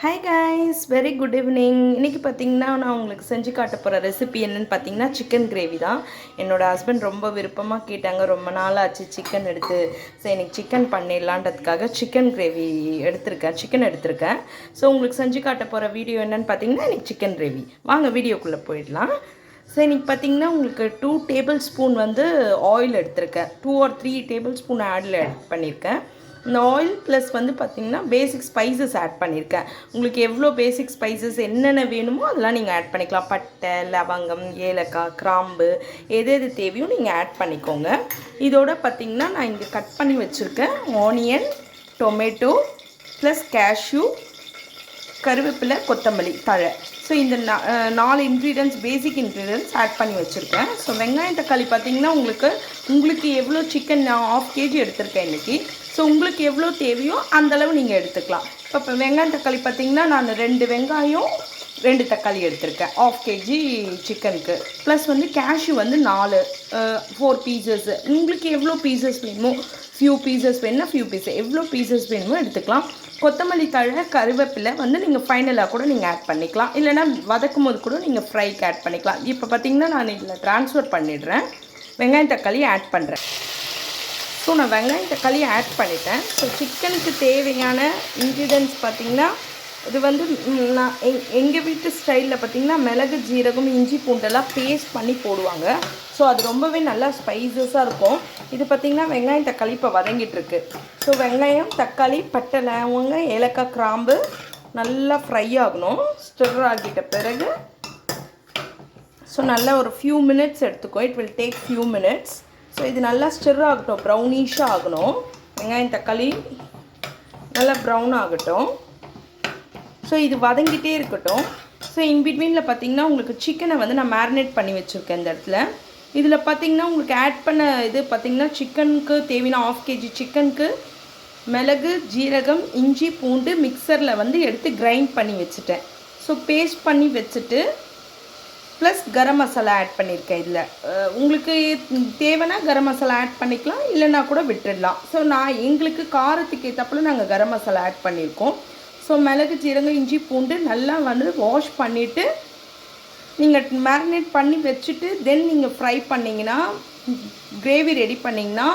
Hi guys, very good evening. இன்றைக்கி பார்த்தீங்கன்னா நான் உங்களுக்கு செஞ்சு காட்ட போகிற ரெசிபி என்னென்னு பார்த்தீங்கன்னா சிக்கன் கிரேவி தான். என்னோடய ஹஸ்பண்ட் ரொம்ப விருப்பமாக கேட்டாங்க, ரொம்ப நாள் ஆச்சு சிக்கன் எடுத்து. சரி, இன்றைக்கி சிக்கன் பண்ணிடலான்றதுக்காக சிக்கன் கிரேவி சிக்கன் எடுத்திருக்கேன். ஸோ உங்களுக்கு செஞ்சு காட்ட போகிற வீடியோ என்னென்னு பார்த்தீங்கன்னா இன்றைக்கி சிக்கன் கிரேவி. வாங்க வீடியோக்குள்ளே போயிடலாம். ஸோ இன்றைக்கி பார்த்தீங்கன்னா உங்களுக்கு 2 டேபிள் ஸ்பூன் வந்து ஆயில் எடுத்திருக்கேன். 2 or 3 டேபிள் ஸ்பூன் ஆட் பண்ணியிருக்கேன். இந்த ஆயில் ப்ளஸ் வந்து பார்த்திங்கன்னா பேசிக் ஸ்பைசஸ் ஆட் பண்ணியிருக்கேன். உங்களுக்கு எவ்வளோ பேசிக் ஸ்பைசஸ் என்னென்ன வேணுமோ அதெல்லாம் நீங்கள் ஆட் பண்ணிக்கலாம். பட்டை, லவங்கம், ஏலக்காய், கிராம்பு எது தேவையோ நீங்கள் ஆட் பண்ணிக்கோங்க. இதோட பார்த்திங்கன்னா நான் இங்கே கட் பண்ணி வச்சுருக்கேன் ஆனியன், டொமேட்டோ ப்ளஸ் கேஷ்யூ, கருவேப்பிலை, கொத்தமல்லி தழை. ஸோ இந்த 4 இன்க்ரீடியன்ட்ஸ், பேசிக் இன்க்ரீடியன்ட்ஸ் ஆட் பண்ணி வச்சுருக்கேன். ஸோ வெங்காயம் தக்காளி பார்த்திங்கன்னா உங்களுக்கு எவ்வளோ சிக்கன், நான் 1/2 kg எடுத்திருக்கேன் இன்றைக்கி. ஸோ உங்களுக்கு எவ்வளோ தேவையோ அந்தளவு நீங்கள் எடுத்துக்கலாம். இப்போ வெங்காயம் தக்காளி பார்த்திங்கன்னா நான் 2 வெங்காயம் 2 தக்காளி எடுத்திருக்கேன் 1/2 kg சிக்கனுக்கு. ப்ளஸ் வந்து கேஷ்யூ வந்து 4 பீசஸ். உங்களுக்கு எவ்வளோ பீசஸ் வேணுமோ, ஃபியூ பீசஸ் வேணும்னா ஃபியூ பீசஸ், எவ்வளோ பீசஸ் வேணுமோ எடுத்துக்கலாம். கொத்தமல்லி தழை, கருவேப்பிலை வந்து நீங்கள் ஃபைனலாக கூட நீங்கள் ஆட் பண்ணிக்கலாம். இல்லைனா வதக்கும் போது கூட நீங்கள் ஃப்ரைக்கு ஆட் பண்ணிக்கலாம். இப்போ பார்த்திங்கன்னா நான் இதில் ட்ரான்ஸ்ஃபர் பண்ணிடுறேன். வெங்காயம் தக்காளி ஆட் பண்ணுறேன். ஸோ நான் வெங்காயம் தக்காளி ஆட் பண்ணிட்டேன். ஸோ சிக்கனுக்கு தேவையான இன்க்ரீடியன்ட்ஸ் பார்த்திங்கன்னா இது வந்து நான் எங்கள் வீட்டு ஸ்டைலில் பார்த்திங்கன்னா மிளகு, ஜீரகம், இஞ்சி, பூண்டெல்லாம் பேஸ்ட் பண்ணி போடுவாங்க. ஸோ அது ரொம்பவே நல்லா ஸ்பைசஸாக இருக்கும். இது பார்த்திங்கன்னா வெங்காயம் தக்காளி இப்போ வதங்கிட்டுருக்கு. ஸோ வெங்காயம், தக்காளி, பட்டை, லவங்கம், ஏலக்காய், கிராம்பு நல்லா ஃப்ரை ஆகணும். ஸ்டிர் ஆகிட்ட பிறகு ஸோ நல்லா ஒரு ஃபியூ மினிட்ஸ் எடுத்துக்கோ. It will take few minutes. So இது நல்லா ஸ்டிர் ஆகட்டும், ப்ரௌனிஷாக ஆகணும். வெங்காயம் தக்காளி நல்லா ப்ரௌன் ஆகட்டும். ஸோ இது வதங்கிட்டே இருக்கட்டும். ஸோ இன்பிட்வீனில் பார்த்திங்கன்னா உங்களுக்கு சிக்கனை வந்து நான் மேரினேட் பண்ணி வச்சுருக்கேன் இந்த இடத்துல. இதில் பார்த்திங்கன்னா உங்களுக்கு ஆட் பண்ண இது பார்த்திங்கன்னா சிக்கனுக்கு தேவையான 1/2 kg சிக்கனுக்கு மிளகு, ஜீரகம், இஞ்சி, பூண்டு மிக்சரில் வந்து எடுத்து கிரைண்ட் பண்ணி வச்சுட்டேன். ஸோ பேஸ்ட் பண்ணி வச்சுட்டு ப்ளஸ் கரம் மசாலா ஆட் பண்ணியிருக்கேன். இதில் உங்களுக்கு தேவைன்னா கரம் மசாலா ஆட் பண்ணிக்கலாம், இல்லைனா கூட விட்டுடலாம். ஸோ எங்களுக்கு காரத்துக்கு ஏற்றப்பல நாங்கள் கரம் மசாலா ஆட் பண்ணியிருக்கோம். ஸோ மிளகு, ஜீரகம், இஞ்சி, பூண்டு நல்லா வந்து வாஷ் பண்ணிவிட்டு நீங்கள் மேரினேட் பண்ணி வச்சுட்டு தென் நீங்கள் ஃப்ரை பண்ணிங்கன்னா, கிரேவி ரெடி பண்ணிங்கன்னா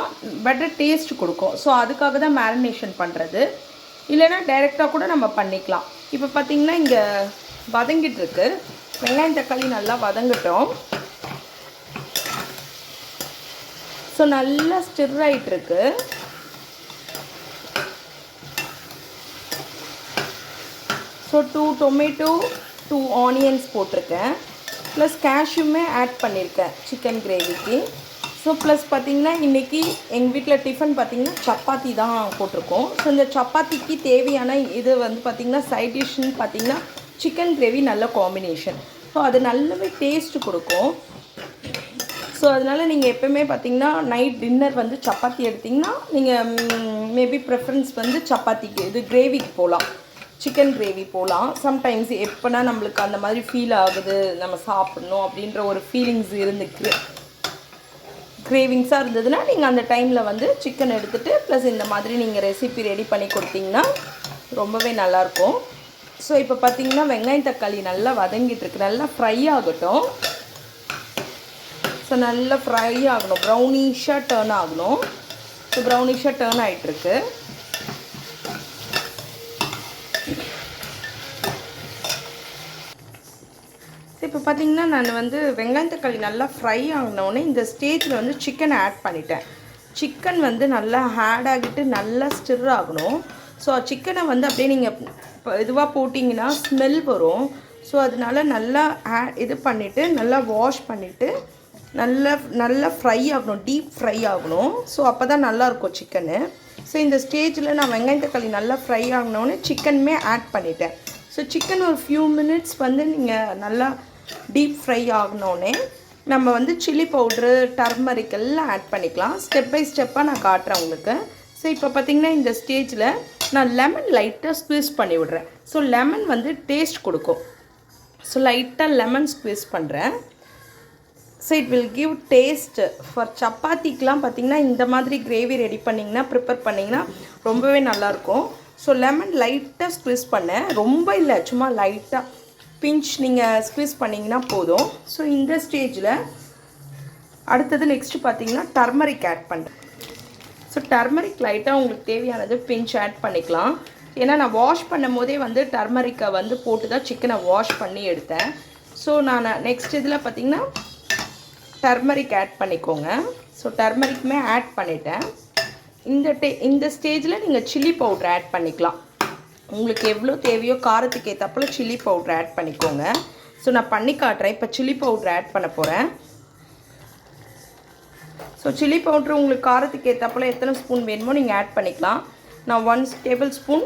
பெட்டர் டேஸ்ட் கொடுக்கும். ஸோ அதுக்காக தான் மேரினேஷன் பண்ணுறது. இல்லைனா டைரெக்டாக கூட நம்ம பண்ணிக்கலாம். இப்போ பார்த்திங்கன்னா இங்கே வதங்கிட்டுருக்கு. வெங்காயம் தக்காளி நல்லா வதங்கட்டும். ஸோ நல்லா ஸ்டிர் ஆகிட்டுருக்கு. ஸோ 2 டொமேட்டோ, 2 ஆனியன்ஸ் போட்டிருக்கேன். ப்ளஸ் கேஷ்யூமே ஆட் பண்ணியிருக்கேன் சிக்கன் கிரேவிக்கு. ஸோ ப்ளஸ் பார்த்திங்கன்னா இன்றைக்கி எங்கள் வீட்டில் டிஃபன் பார்த்திங்கன்னா சப்பாத்தி தான் போட்டிருக்கோம். ஸோ இந்த சப்பாத்திக்கு தேவையான இது வந்து பார்த்திங்கன்னா சைட் டிஷ்ஷுன்னு பார்த்திங்கன்னா சிக்கன் கிரேவி நல்ல காம்பினேஷன். ஸோ அது நல்லாவே டேஸ்ட்டு கொடுக்கும். ஸோ அதனால் நீங்கள் எப்போவுமே பார்த்திங்கன்னா நைட் டின்னர் வந்து சப்பாத்தி எடுத்திங்கன்னா நீங்கள் மேபி ப்ரெஃபரன்ஸ் வந்து சப்பாத்திக்கு இது கிரேவிக்கு போகலாம், சிக்கன் கிரேவி போகலாம். சம்டைம்ஸ் எப்போனா நம்மளுக்கு அந்த மாதிரி ஃபீல் ஆகுது, நம்ம சாப்பிட்ணும் அப்படின்ற ஒரு ஃபீலிங்ஸ் கிரேவிங்ஸாக இருந்ததுன்னா நீங்கள் அந்த டைமில் வந்து சிக்கன் எடுத்துகிட்டு ப்ளஸ் இந்த மாதிரி நீங்கள் ரெசிபி ரெடி பண்ணி கொடுத்தீங்கன்னா ரொம்பவே நல்லாயிருக்கும். ஸோ இப்போ பார்த்திங்கன்னா வெங்காயம் தக்காளி நல்லா வதங்கிட்டுருக்கு. நல்லா ஃப்ரை ஆகட்டும். ஸோ நல்லா ஃப்ரை ஆகணும், ப்ரௌனிஷாக டர்ன் ஆகணும். ஸோ ப்ரௌனிஷாக டர்ன் ஆகிட்டுருக்கு. இப்போ பார்த்திங்கன்னா நான் வந்து வெங்காயம் தக்காளி நல்லா ஃப்ரை ஆகினோடனே இந்த ஸ்டேஜில் வந்து சிக்கனை ஆட் பண்ணிட்டேன். சிக்கன் வந்து நல்லா ஆட் ஆகிட்டு நல்லா ஸ்டிர் ஆகணும். ஸோ சிக்கனை வந்து அப்படியே நீங்கள் இதுவாக போட்டிங்கன்னா ஸ்மெல் வரும். ஸோ அதனால நல்லா இது பண்ணிவிட்டு நல்லா வாஷ் பண்ணிவிட்டு நல்லா ஃப்ரை ஆகணும், டீப் ஃப்ரை ஆகணும். ஸோ அப்போ தான் நல்லாயிருக்கும் சிக்கனு. ஸோ இந்த ஸ்டேஜில் நான் வெங்காயம் தக்காளி நல்லா ஃப்ரை ஆகினோடனே சிக்கனுமே ஆட் பண்ணிட்டேன். ஸோ சிக்கன் ஒரு ஃபியூ மினிட்ஸ் வந்து நீங்கள் நல்லா டீப் ஃப்ரை ஆகினோடனே நம்ம வந்து சில்லி பவுட்ரு, டர்மரிக் எல்லாம் ஆட் பண்ணிக்கலாம். ஸ்டெப் பை ஸ்டெப்பாக நான் காட்டுறேன் உங்களுக்கு. ஸோ இப்போ பார்த்திங்கன்னா இந்த ஸ்டேஜில் நான் லெமன் லைட்டாக ஸ்க்வீஸ் பண்ணி விடுறேன். ஸோ லெமன் வந்து டேஸ்ட் கொடுக்கும். ஸோ லைட்டாக லெமன் ஸ்க்வீஸ் பண்ணுறேன். So it will give taste for சப்பாத்திக்கெலாம் பார்த்திங்கன்னா இந்த மாதிரி கிரேவி ரெடி பண்ணிங்கன்னா ப்ரிப்பேர் பண்ணிங்கன்னா ரொம்பவே நல்லாயிருக்கும். ஸோ லெமன் லைட்டாக ஸ்க்வீஸ் பண்ணேன், ரொம்ப இல்லை, சும்மா லைட்டாக பிஞ்ச் நீங்கள் ஸ்க்வீஸ் பண்ணிங்கன்னா போதும். ஸோ இந்த ஸ்டேஜில் அடுத்தது நெக்ஸ்ட்டு பார்த்தீங்கன்னா டர்மரிக் ஆட் பண்ணுறேன். ஸோ டர்மரிக் லைட்டாக உங்களுக்கு தேவையானது பிஞ்ச் ஆட் பண்ணிக்கலாம். ஏன்னா நான் வாஷ் பண்ணும் போதே வந்து டர்மரிக்கை வந்து போட்டு தான் சிக்கனை வாஷ் பண்ணி எடுத்தேன். ஸோ நான் நெக்ஸ்ட் இதில் பார்த்திங்கன்னா டர்மரிக் ஆட் பண்ணிக்கோங்க. ஸோ டர்மரிக்குமே ஆட் பண்ணிட்டேன். இந்த ஸ்டேஜில் நீங்கள் சில்லி பவுட்ரு ஆட் பண்ணிக்கலாம். உங்களுக்கு எவ்வளோ தேவையோ காரத்துக்கு ஏற்றப்பல சில்லி பவுட்ரு ஆட் பண்ணிக்கோங்க. ஸோ நான் பண்ணி காட்டுறேன். இப்போ சில்லி பவுட்ரு ஆட் பண்ண போகிறேன். ஸோ சில்லி பவுட்ரு உங்களுக்கு காரத்துக்கு ஏற்றப்பல எத்தனை ஸ்பூன் வேணுமோ நீங்கள் ஆட் பண்ணிக்கலாம். நான் 1 டேபிள் ஸ்பூன்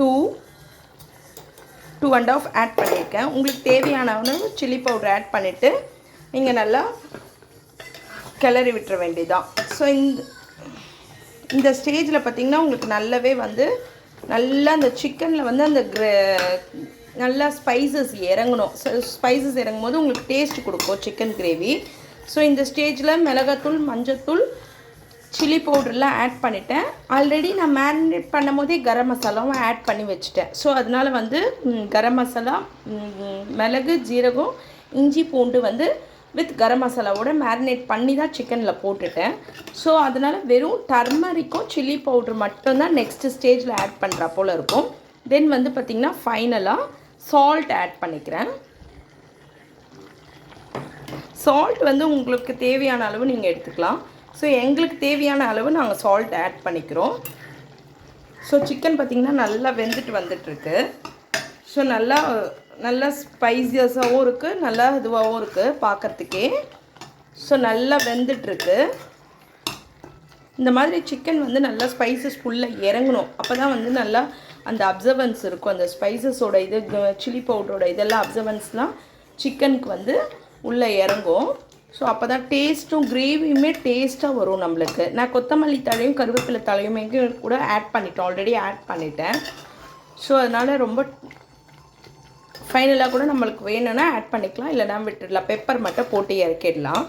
2.5 ஆட் பண்ணியிருக்கேன். உங்களுக்கு தேவையான அளவு சில்லி பவுடர் ஆட் பண்ணிவிட்டு நீங்கள் நல்லா கிளறி விட்டுற வேண்டியதான். ஸோ இந்த ஸ்டேஜில் பார்த்திங்கன்னா உங்களுக்கு நல்லாவே வந்து நல்லா அந்த சிக்கனில் வந்து அந்த நல்லா ஸ்பைசஸ் இறங்கணும். ஸ்பைசஸ் இறங்கும் போது உங்களுக்கு டேஸ்ட் கொடுக்கும் சிக்கன் கிரேவி. ஸோ இந்த ஸ்டேஜில் மிளகாத்தூள், மஞ்சத்தூள், சில்லி பவுடர்லாம் ஆட் பண்ணிட்டேன். ஆல்ரெடி நான் மேரினேட் பண்ணும் போதே கரம் மசாலாவும் ஆட் பண்ணி வச்சுட்டேன். ஸோ அதனால் வந்து கரம் மசாலா, மிளகு, ஜீரகம், இஞ்சி, பூண்டு வந்து வித் கரம் மசாலாவோட மேரினேட் பண்ணி தான் சிக்கனில் போட்டுட்டேன். ஸோ அதனால் வெறும் டர்மரிக்கும் சில்லி பவுட்ரு மட்டும்தான் நெக்ஸ்ட்டு ஸ்டேஜில் ஆட் பண்ணுறா போல் இருக்கும். தென் வந்து பார்த்திங்கன்னா ஃபைனலாக சால்ட் ஆட் பண்ணிக்கிறேன். சால்ட் வந்து உங்களுக்கு தேவையான அளவு நீங்கள் எடுத்துக்கலாம். ஸோ எங்களுக்கு தேவையான அளவு நாங்கள் சால்ட் ஆட் பண்ணிக்கிறோம். ஸோ சிக்கன் பார்த்திங்கன்னா நல்லா வெந்துட்டு வந்துட்டுருக்கு. ஸோ நல்லா ஸ்பைசியஸாகவும் இருக்குது, நல்லா இதுவாகவும் இருக்குது பார்க்குறதுக்கே. ஸோ நல்லா வெந்துட்டுருக்கு. இந்த மாதிரி சிக்கன் வந்து நல்லா ஸ்பைசஸ் ஃபுல்லாக இறங்கணும். அப்போ தான் வந்து நல்லா அந்த அப்சர்வன்ஸ் இருக்கும். அந்த ஸ்பைசஸோட இது, சில்லி பவுடரோட இதெல்லாம் அப்சர்வன்ஸ்லாம் சிக்கனுக்கு வந்து உள்ளே இறங்கும். ஸோ அப்போ தான் டேஸ்ட்டும் கிரேவியுமே டேஸ்ட்டாக வரும் நம்மளுக்கு. நான் கொத்தமல்லி தழையும் கருவேப்பிலை தழையுமே கூட ஆட் பண்ணிட்டேன், ஆல்ரெடி ஆட் பண்ணிட்டேன். ஸோ அதனால் ரொம்ப ஃபைனலாக கூட நம்மளுக்கு வேணும்னா ஆட் பண்ணிக்கலாம், இல்லைனா விட்டுடலாம். பெப்பர் மட்டும் போட்டு இறக்கிடலாம்.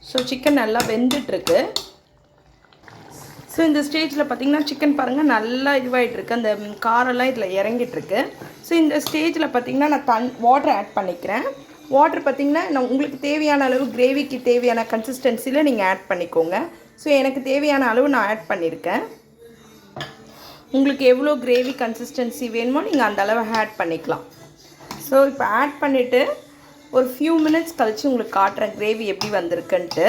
ஸோ சிக்கன் நல்லா வெந்துட்டுருக்கு. ஸோ இந்த ஸ்டேஜில் பார்த்திங்கன்னா சிக்கன் பாருங்கள் நல்லா இதுவாகிட்டுருக்கு, அந்த காரெல்லாம் இதில் இறங்கிட்டுருக்கு. ஸோ இந்த ஸ்டேஜில் பார்த்திங்கன்னா நான் வாட்டர் ஆட் பண்ணிக்கிறேன். வாட்டர் பார்த்திங்கன்னா நான் உங்களுக்கு தேவையான அளவு, கிரேவிக்கு தேவையான கன்சிஸ்டன்சியில் நீங்கள் ஆட் பண்ணிக்கோங்க. ஸோ எனக்கு தேவையான அளவு நான் ஆட் பண்ணியிருக்கேன். உங்களுக்கு எவ்வளோ கிரேவி கன்சிஸ்டன்சி வேணுமோ நீங்கள் அந்த அளவு ஆட் பண்ணிக்கலாம். ஸோ இப்போ ஆட் பண்ணிவிட்டு ஒரு ஃபியூ மினிட்ஸ் கழித்து உங்களுக்கு காட்டுறேன் கிரேவி எப்படி வந்திருக்குன்ட்டு.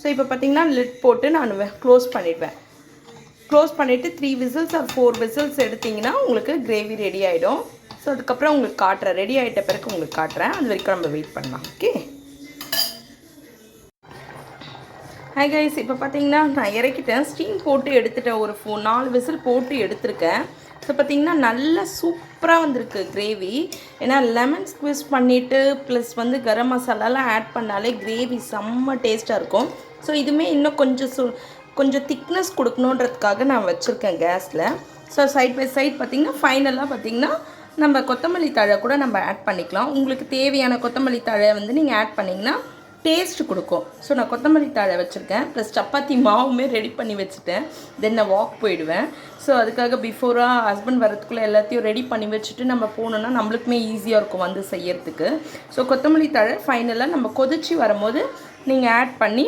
ஸோ இப்போ பார்த்திங்கன்னா லிட் போட்டு நான் க்ளோஸ் பண்ணிவிடுவேன். க்ளோஸ் பண்ணிவிட்டு 3 விசில்ஸ் ஆர் 4 விசில்ஸ் எடுத்திங்கன்னா உங்களுக்கு கிரேவி ரெடி ஆகிடும். ஸோ அதுக்கப்புறம் உங்களுக்கு காட்டுறேன், ரெடி ஆகிட்ட பிறகு உங்களுக்கு காட்டுறேன். அது வரைக்கும் நம்ம வெயிட் பண்ணலாம். Okay, hi guys. இப்போ பார்த்தீங்கன்னா நான் இறக்கிட்டேன், ஸ்டீம் போட்டு எடுத்துட்டேன். ஒரு 4 விசில் போட்டு எடுத்திருக்கேன். ஸோ பார்த்திங்கன்னா நல்லா சூப்பராக வந்திருக்கு கிரேவி. ஏன்னா லெமன் ஸ்க்வீஸ் பண்ணிவிட்டு ப்ளஸ் வந்து கரம் மசாலாலாம் ஆட் பண்ணாலே கிரேவி செம்ம டேஸ்ட்டாக இருக்கும். ஸோ இதுவுமே இன்னும் கொஞ்சம் திக்னஸ் கொடுக்கணுன்றதுக்காக நான் வச்சுருக்கேன் கேஸில். ஸோ சைட் பை சைட் பார்த்திங்கன்னா ஃபைனலாக பார்த்திங்கன்னா நம்ம கொத்தமல்லி தழை கூட நம்ம ஆட் பண்ணிக்கலாம். உங்களுக்கு தேவையான கொத்தமல்லி தழை வந்து நீங்கள் ஆட் பண்ணிங்கன்னா டேஸ்ட் கொடுக்கும். ஸோ நான் கொத்தமல்லி தழை வச்சுருக்கேன், ப்ளஸ் சப்பாத்தி மாவுமே ரெடி பண்ணி வச்சுட்டேன். தென் நான் வாக் போயிடுவேன். ஸோ அதுக்காக பிஃபோராக ஹஸ்பண்ட் வரதுக்குள்ளே எல்லாத்தையும் ரெடி பண்ணி வச்சுட்டு நம்ம போனோன்னா நம்மளுக்குமே ஈஸியாக இருக்கும் வந்து செய்யறதுக்கு. ஸோ கொத்தமல்லி தழை ஃபைனலாக நம்ம கொதிச்சு வரும்போது நீங்கள் ஆட் பண்ணி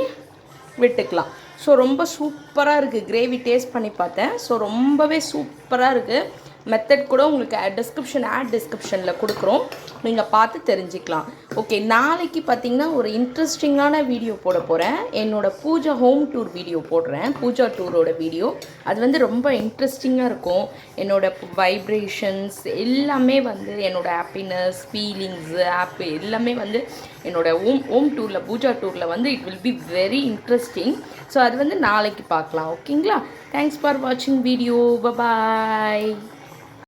விட்டுக்கலாம். ஸோ ரொம்ப சூப்பராக இருக்குது கிரேவி. டேஸ்ட் பண்ணி பார்த்தேன். ஸோ ரொம்பவே சூப்பராக இருக்குது. மெத்தட் கூட உங்களுக்கு டிஸ்கிரிப்ஷனில் கொடுக்குறோம், நீங்கள் பார்த்து தெரிஞ்சுக்கலாம். ஓகே, நாளைக்கு பார்த்தீங்கன்னா ஒரு இன்ட்ரெஸ்டிங்கான வீடியோ போட போகிறேன். என்னோடய பூஜா ஹோம் டூர் வீடியோ போடுறேன், பூஜா டூரோட வீடியோ. அது வந்து ரொம்ப இன்ட்ரெஸ்டிங்காக இருக்கும். என்னோடய வைப்ரேஷன்ஸ் எல்லாமே வந்து என்னோடய ஹாப்பினஸ், ஃபீலிங்ஸு, எல்லாமே வந்து என்னோடய ஹோம் டூரில், பூஜா டூரில் வந்து it will be very interesting. So அது வந்து நாளைக்கு பார்க்கலாம். ஓகேங்களா? தேங்க்ஸ் ஃபார் வாட்சிங் வீடியோ. பாய்.